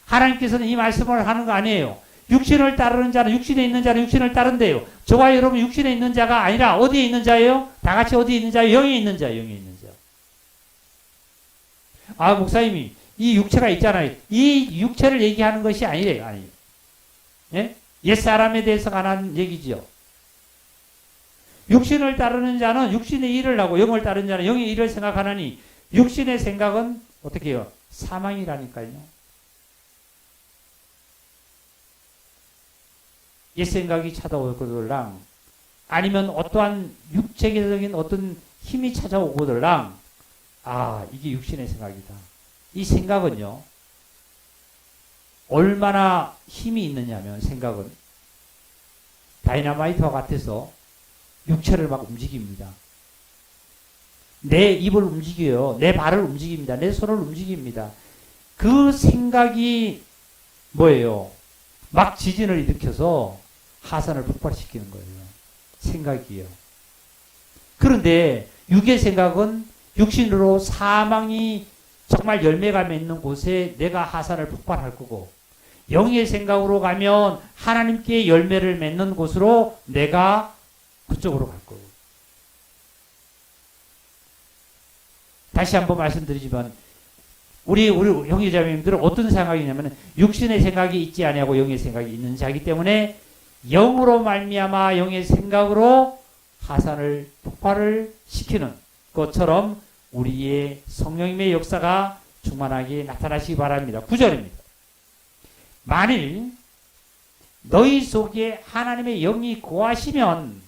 하나님께서는 이 말씀을 하는 거 아니에요. 육신을 따르는 자는 육신에 있는 자는 육신을 따른대요. 저와 여러분 육신에 있는 자가 아니라 어디에 있는 자예요? 다 같이 어디에 있는 자예요? 영에 있는 자예요. 영에 있는 자. 아 목사님이 이 육체가 있잖아요. 이 육체를 얘기하는 것이 아니래요. 아니에요. 예? 옛사람에 대해서 관한 얘기죠. 육신을 따르는 자는 육신의 일을 하고 영을 따르는 자는 영의 일을 생각하느니 육신의 생각은 어떻게 해요? 사망이라니까요. 옛 생각이 찾아오거들랑 아니면 어떠한 육체적인 어떤 힘이 찾아오거들랑 아 이게 육신의 생각이다. 이 생각은요. 얼마나 힘이 있느냐면 생각은 다이너마이트와 같아서 육체를 막 움직입니다. 내 입을 움직여요. 내 발을 움직입니다. 내 손을 움직입니다. 그 생각이 뭐예요? 막 지진을 일으켜서 하산을 폭발시키는 거예요. 생각이요. 그런데 육의 생각은 육신으로 사망이 정말 열매가 맺는 곳에 내가 하산을 폭발할 거고 영의 생각으로 가면 하나님께 열매를 맺는 곳으로 내가 그쪽으로 갈 거고. 다시 한번 말씀드리지만 우리 형제자매님들은 어떤 생각이냐면 육신의 생각이 있지 아니하고 영의 생각이 있는 자이기 때문에 영으로 말미암아 영의 생각으로 하산을 폭발을 시키는 것처럼 우리의 성령님의 역사가 충만하게 나타나시기 바랍니다. 9절입니다. 만일 너희 속에 하나님의 영이 거하시면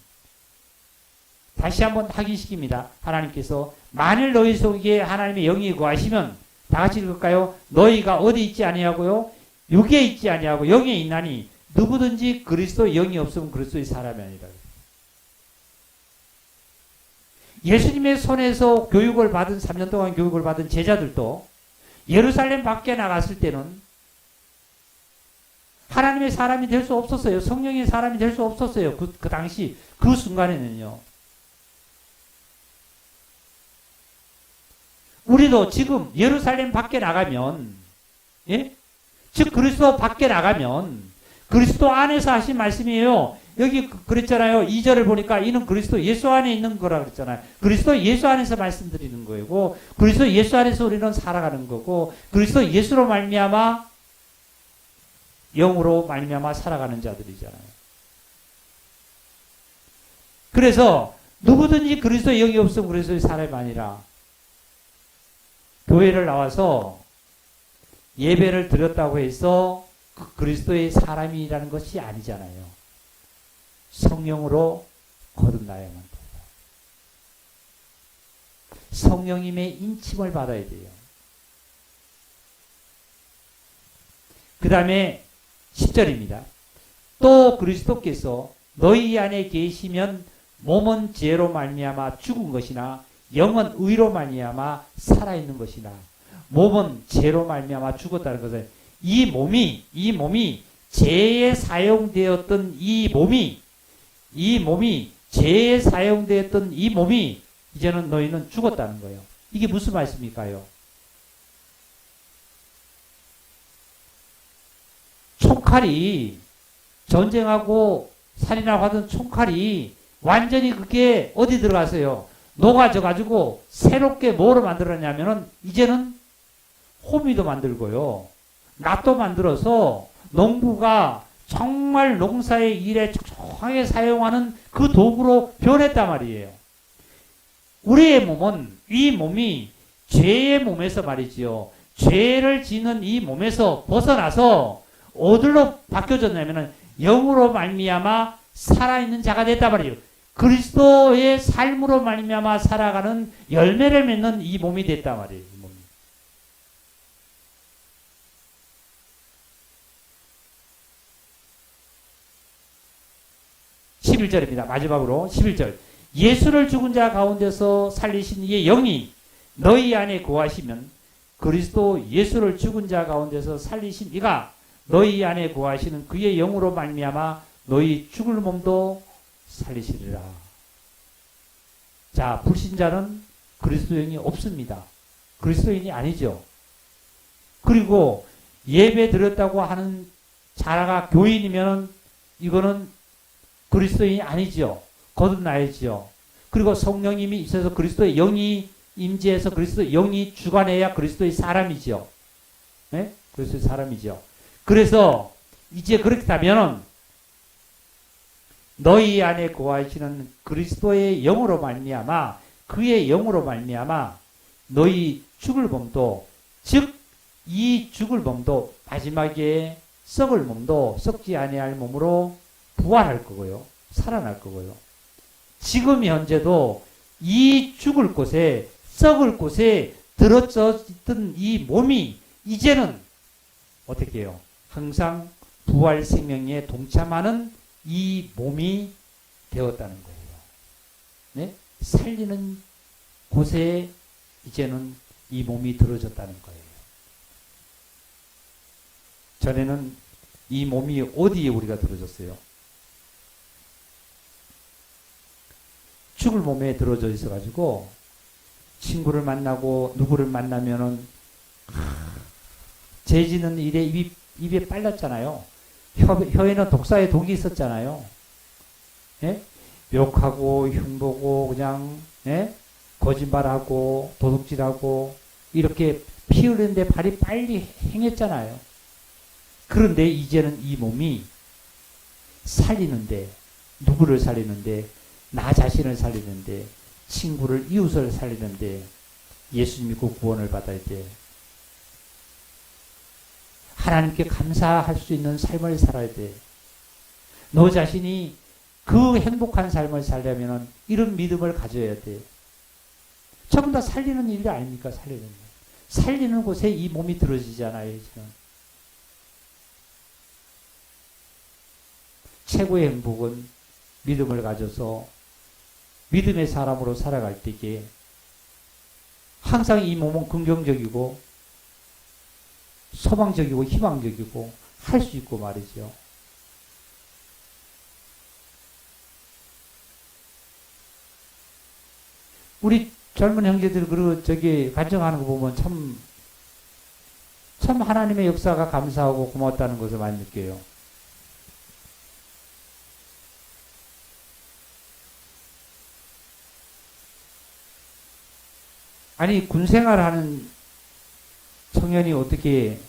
다시 한번 확인시킵니다. 하나님께서 만일 너희 속에 하나님의 영이 거하시면 다 같이 읽을까요? 너희가 어디 있지 아니하고요? 육에 있지 아니하고 영에 있나니 누구든지 그리스도의 영이 없으면 그리스도의 사람이 아니라. 예수님의 손에서 교육을 받은 3년 동안 교육을 받은 제자들도 예루살렘 밖에 나갔을 때는 하나님의 사람이 될 수 없었어요. 성령의 사람이 될 수 없었어요. 그 당시 그 순간에는요. 우리도 지금 예루살렘 밖에 나가면 예? 즉 그리스도 밖에 나가면 그리스도 안에서 하신 말씀이에요. 여기 그랬잖아요. 2절을 보니까 이는 그리스도 예수 안에 있는 거라 그랬잖아요. 그리스도 예수 안에서 말씀드리는 거고 그리스도 예수 안에서 우리는 살아가는 거고 그리스도 예수로 말미암아 영으로 말미암아 살아가는 자들이잖아요. 그래서 누구든지 그리스도의 영이 없으면 그리스도의 사람이 아니라 교회를 나와서 예배를 드렸다고 해서 그리스도의 사람이라는 것이 아니잖아요. 성령으로 거듭나야만 돼요. 성령님의 인침을 받아야 돼요. 그 다음에 10절입니다. 또 그리스도께서 너희 안에 계시면 몸은 죄로 말미암아 죽은 것이나 영은 의로 말미암아 살아있는 것이나 몸은 죄로 말미암아 죽었다는 것은 이 몸이 죄에 사용되었던 이 몸이 죄에 사용되었던 이 몸이 이제는 너희는 죽었다는 거예요. 이게 무슨 말씀일까요? 총칼이 전쟁하고 살인하고 하던 총칼이 완전히 그게 어디 들어가서요? 녹아져 가지고 새롭게 뭐로 만들었냐면은 이제는 호미도 만들고요. 낫도 만들어서 농부가 정말 농사의 일에 촉촉하게 사용하는 그 도구로 변했단 말이에요. 우리의 몸은 이 몸이 죄의 몸에서 말이지요. 죄를 짓는 이 몸에서 벗어나서 어디로 바뀌어졌냐면은 영으로 말미암아 살아있는 자가 됐단 말이에요. 그리스도의 삶으로 말미암아 살아가는 열매를 맺는 이 몸이 됐단 말이에요. 이 몸이. 11절입니다. 마지막으로 11절. 예수를 죽은 자 가운데서 살리신 이의 영이 너희 안에 거하시면 그리스도 예수를 죽은 자 가운데서 살리신 이가 너희 안에 거하시는 그의 영으로 말미암아 너희 죽을 몸도 살리시리라. 자, 불신자는 그리스도 영이 없습니다. 그리스도인이 아니죠. 그리고 예배 드렸다고 하는 자가 교인이면 이거는 그리스도인이 아니죠. 거듭나야지요. 그리고 성령님이 있어서 그리스도의 영이 임재해서 그리스도의 영이 주관해야 그리스도의 사람이죠. 네? 그리스도의 사람이죠. 그래서 이제 그렇다면 너희 안에 거하시는 그리스도의 영으로 말미암아 그의 영으로 말미암아 너희 죽을 몸도 즉 이 죽을 몸도 마지막에 썩을 몸도 썩지 아니할 몸으로 부활할 거고요. 살아날 거고요. 지금 현재도 이 죽을 곳에 썩을 곳에 들어져 있던 이 몸이 이제는 어떻게 해요? 항상 부활 생명에 동참하는 이 몸이 되었다는 거예요. 네? 살리는 곳에 이제는 이 몸이 들어졌다는 거예요. 전에는 이 몸이 어디에 우리가 들어졌어요? 죽을 몸에 들어져 있어가지고 친구를 만나고 누구를 만나면은 재지는 일에 입에 빨렸잖아요. 혀에는 독사의 독이 있었잖아요. 예? 욕하고 흉보고 그냥 예? 거짓말하고 도둑질하고 이렇게 피 흘리는데 발이 빨리 행했잖아요. 그런데 이제는 이 몸이 살리는데 누구를 살리는데 나 자신을 살리는데 친구를 이웃을 살리는데 예수 믿고 구원을 받아야 돼. 하나님께 감사할 수 있는 삶을 살아야 돼. 너 자신이 그 행복한 삶을 살려면 이런 믿음을 가져야 돼. 전부 다 살리는 일이 아닙니까? 살리는 일. 살리는 곳에 이 몸이 들어지잖아요. 지금. 최고의 행복은 믿음을 가져서 믿음의 사람으로 살아갈 때에 항상 이 몸은 긍정적이고 소망적이고 희망적이고 할 수 있고 말이죠. 우리 젊은 형제들 간증하는 거 보면 참 하나님의 역사가 감사하고 고맙다는 것을 많이 느껴요. 아니 군생활하는 청년이 어떻게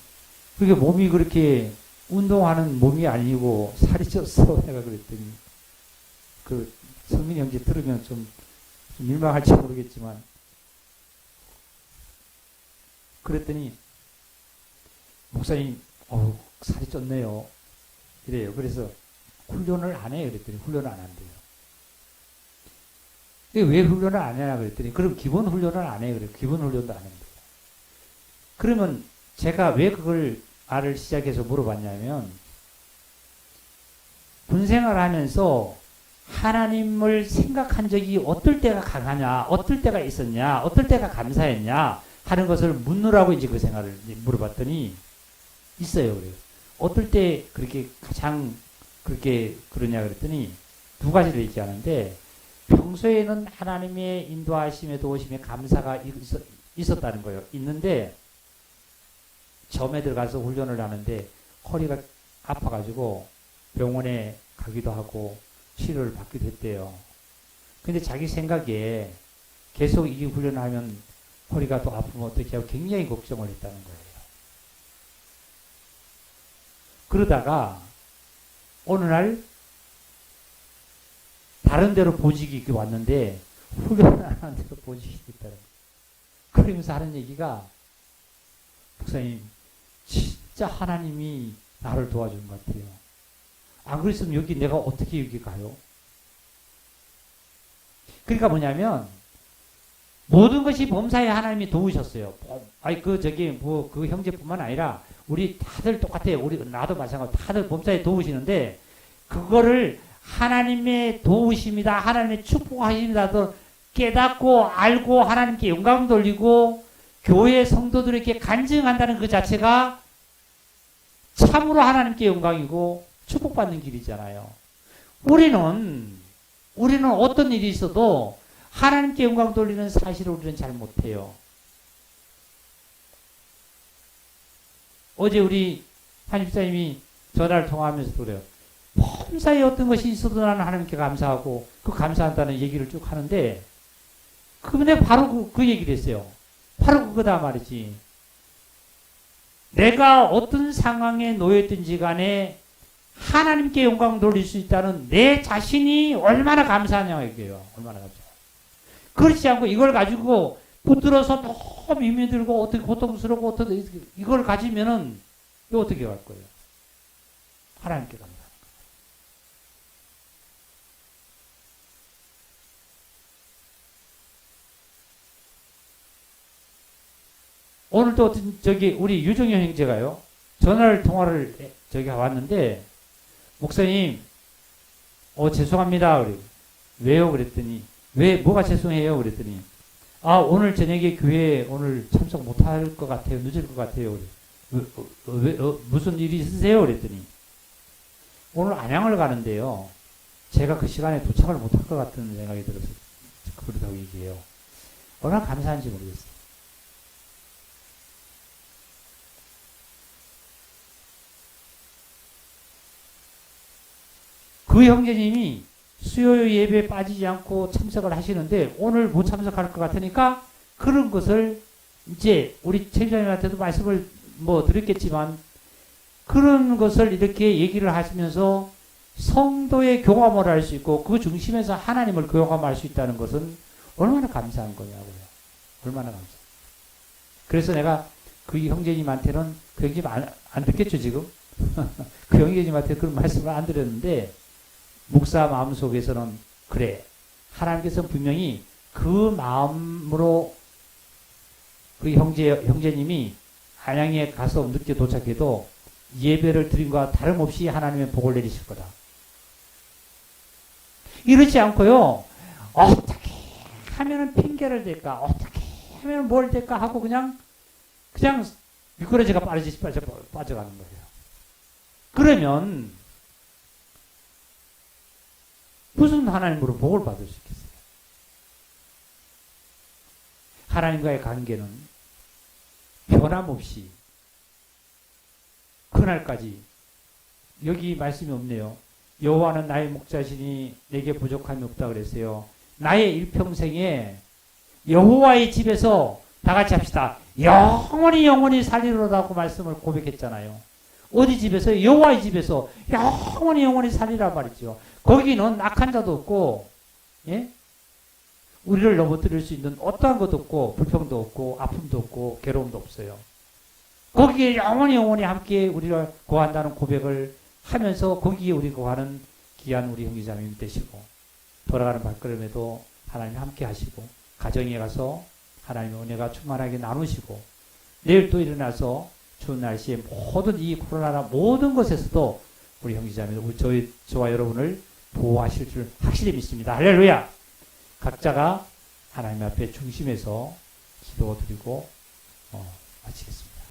그게 몸이 그렇게 운동하는 몸이 아니고 살이 쪘어 내가 그랬더니 그 성민 형제 들으면 좀 민망할지 모르겠지만 그랬더니 목사님 살이 쪘네요 이래요. 그래서 훈련을 안 해요 그랬더니 훈련을 안 한대요. 왜 훈련을 안 하냐 그랬더니 그럼 기본 훈련을 안 해요. 그래요. 기본 훈련도 안 합니다. 그러면 제가 왜 그걸 말을 시작해서 물어봤냐면 군생활 하면서 하나님을 생각한 적이 어떨 때가 강하냐, 어떨 때가 있었냐, 어떨 때가 감사했냐 하는 것을 묻느라고 이제 그 생활을 물어봤더니 있어요. 그래요. 어떨 때 그렇게 가장 그렇게 그러냐 그랬더니 두 가지를 얘기하는데 평소에는 하나님의 인도하심에 도우심에 감사가 있었다는 거예요. 있는데 점에 들어가서 훈련을 하는데 허리가 아파가지고 병원에 가기도 하고 치료를 받기도 했대요. 근데 자기 생각에 계속 이 훈련을 하면 허리가 또 아프면 어떻게 하고 굉장히 걱정을 했다는 거예요. 그러다가 어느 날 다른 데로 보직이 왔는데 훈련을 안 하는 데로 보직이 있다는 거예요. 그러면서 하는 얘기가 목사님 진짜 하나님이 나를 도와준 것 같아요. 안 그랬으면 여기 내가 어떻게 여기 가요? 그러니까 뭐냐면 모든 것이 범사에 하나님이 도우셨어요. 아니 그 형제뿐만 아니라 우리 다들 똑같아요. 우리 나도 마찬가지로 다들 범사에 도우시는데 그거를 하나님의 도우심이다, 하나님의 축복하심이다 깨닫고 알고 하나님께 영광 돌리고 교회 성도들에게 간증한다는 그 자체가 참으로 하나님께 영광이고 축복받는 길이잖아요. 우리는 어떤 일이 있어도 하나님께 영광 돌리는 사실을 우리는 잘 못해요. 어제 우리 한 집사님이 전화를 통화하면서 그래요. 범사에 어떤 것이 있어도 나는 하나님께 감사하고 그 감사한다는 얘기를 쭉 하는데 그분에 바로 그 얘기를 했어요. 바로 그거다 말이지. 내가 어떤 상황에 놓여있든지 간에 하나님께 영광 돌릴 수 있다는 내 자신이 얼마나 감사하냐 이게요. 얼마나 감사해요. 그렇지 않고 이걸 가지고 붙들어서 너무 힘이 들고 어떻게 고통스럽고 어떻게 이걸 가지면은 이거 어떻게 갈 거예요? 하나님께 감사하는 거예요. 오늘도 어떤 우리 유정현 형제가요 통화를 왔는데 목사님 죄송합니다. 왜요? 그랬더니 뭐가 죄송해요? 그랬더니 오늘 저녁에 교회에 오늘 참석 못할 것 같아요. 늦을 것 같아요. 무슨 일이 있으세요? 그랬더니 오늘 안양을 가는데요. 제가 그 시간에 도착을 못할 것 같은 생각이 들어서 그러다고 얘기해요. 얼마나 감사한지 모르겠어요. 그 형제님이 수요 예배에 빠지지 않고 참석을 하시는데 오늘 못 참석할 것 같으니까 그런 것을 이제 우리 책임자님한테도 말씀을 드렸겠지만 그런 것을 이렇게 얘기를 하시면서 성도의 경험을 할 수 있고 그 중심에서 하나님을 경험할 수 있다는 것은 얼마나 감사한 거냐고요. 얼마나 감사해요. 그래서 내가 그 형제님한테는 그 형제님 안 듣겠죠 지금? 그 형제님한테 그런 말씀을 안 드렸는데 목사 마음속에서는 그래. 하나님께서는 분명히 그 마음으로 그 형제님이 안양에 가서 늦게 도착해도 예배를 드린 것과 다름없이 하나님의 복을 내리실 거다. 이러지 않고요. 어떻게 하면은 핑계를 댈까? 어떻게 하면 뭘 될까? 하고 그냥 미꾸라지가 빠져가는 거예요. 그러면 무슨 하나님으로 복을 받을 수 있겠어요? 하나님과의 관계는 변함없이 그날까지 여기 말씀이 없네요. 여호와는 나의 목자시니 내게 부족함이 없다 그랬어요. 나의 일평생에 여호와의 집에서 다 같이 합시다. 영원히 살리로라고 말씀을 고백했잖아요. 어디 집에서? 여호와의 집에서 영원히 살리라 말이죠. 거기는 악한 자도 없고, 예? 우리를 넘어뜨릴 수 있는 어떠한 것도 없고, 불평도 없고, 아픔도 없고, 괴로움도 없어요. 거기에 영원히 함께 우리를 거한다는 고백을 하면서 거기에 우리 거하는 귀한 우리 형제자매님 되시고, 돌아가는 발걸음에도 하나님 함께 하시고, 가정에 가서 하나님의 은혜가 충만하게 나누시고, 내일 또 일어나서 추운 날씨에 모든 이 코로나나 모든 것에서도 우리 형제자매들, 저와 여러분을 보호하실 줄 확실히 믿습니다. 할렐루야! 각자가 하나님 앞에 중심에서 기도드리고 마치겠습니다.